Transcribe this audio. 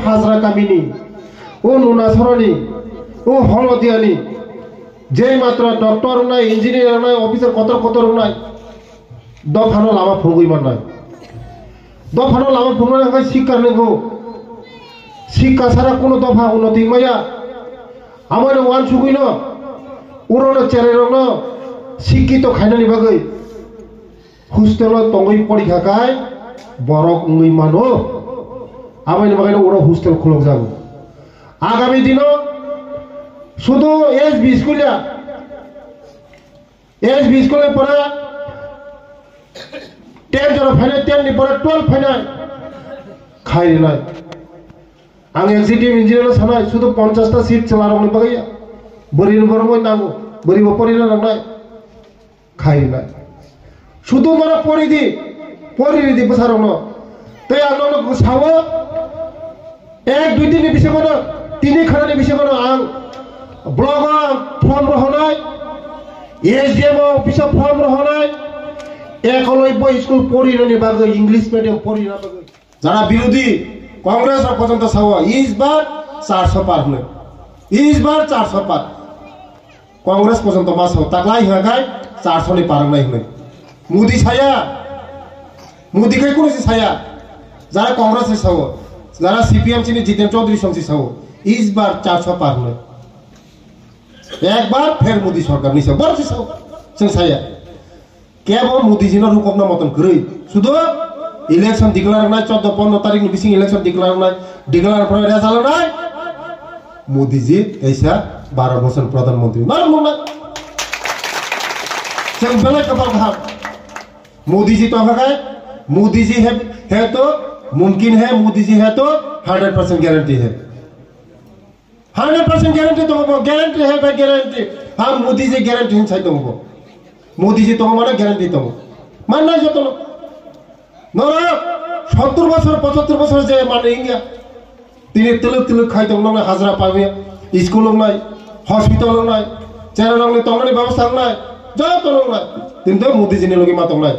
হাজরা কামিনী ও নুনা সরণি ও হলদিয়ানি যে মাত্র ডক্টর নাই ইঞ্জিনিয়ার নাই অফিসার কতর নাই দফানো লামা ফুগুইমান নাই দফানো লামা ফুগুইমান হয় শিক্ষার নেগো শিক্ষা ছাড়া কোনো দফা উন্নতি মাইয়া আমার ওয়ান সুগুইন উড়নো চেরেরন শিক্ষিত খাইনানি বাগৈ হোস্টেল তঙ্গই পরীক্ষা খায় বরক উঙ্গই মানো আমার বাগাইলে ওরা হোস্টেল খুলক যাব আগামী দিন শুধু এসবি স্কুলের পরে 10 জন ফাইনাল 10 নি পরে 12 ফাইনাল খাই নাই आं एग्जीक्यूटिव इंजीनियर सानाय शुद्ध 50टा सीट चलारंग बागैया बोरिन बरमय नांगौ बोरिबो परिना नांनाय खायनाय शुद्ध माने परिदि बसारंग तै आंनो सावो 1 2 3 नि बिषयखौनो 3 खानानि बिषयखौनो आं ब्लगाव फर्म रहनाय एसडीएम अफिसाव फर्म रहनाय एकलब्य स्कुल परिनानि बागै इंग्लिश मिडियाम परिना बागै जारा बिरोधी कांग्रेस पर्यंत सावा इस बार 400 पार हुए इस बार 400 पार कांग्रेस पर्यंत मास हो तकलाई हगाय 400 नि पार नहीं हुए मोदी छाया मोदी के कोन से छाया जरा कांग्रेस से सावो जरा सीपीएम से जितेंद्र चौधरी से सावो इस बार 400 पार हुए एक बार फिर मोदी सरकार नि बर से सावो जों छाया केवल मोदी जी न रुकमना मतन गरै शुद्ध इलेक्शन डिक्लेयर ना 14-15 तारीख में बिसिंग इलेक्शन डिक्लेयर पर रेजल्ट ना मोदी जी ऐसा 12 वर्ष प्रधानमंत्री ना मुन्ना चंबले कपाल घाट मोदी जी तो है मोदी जी है तो मुमकिन है मोदी जी है तो 100% गारंटी है 100% गारंटी तो गारंटी है भाई गारंटी हम मोदी जी गारंटी नहीं चाहिए तुमको मोदी जी तो माने गारंटी तुम मानना है तो नरा 70 বছর 75 বছর যে মানে ইন্ডিয়া তিনি তিলক খাইতো না হাজরা পাবে স্কুল নাই হসপিটাল নাই চেরানং তংনি ব্যবস্থা নাই যত নাই কিন্তু মোদি জিনে লগি মাতং নাই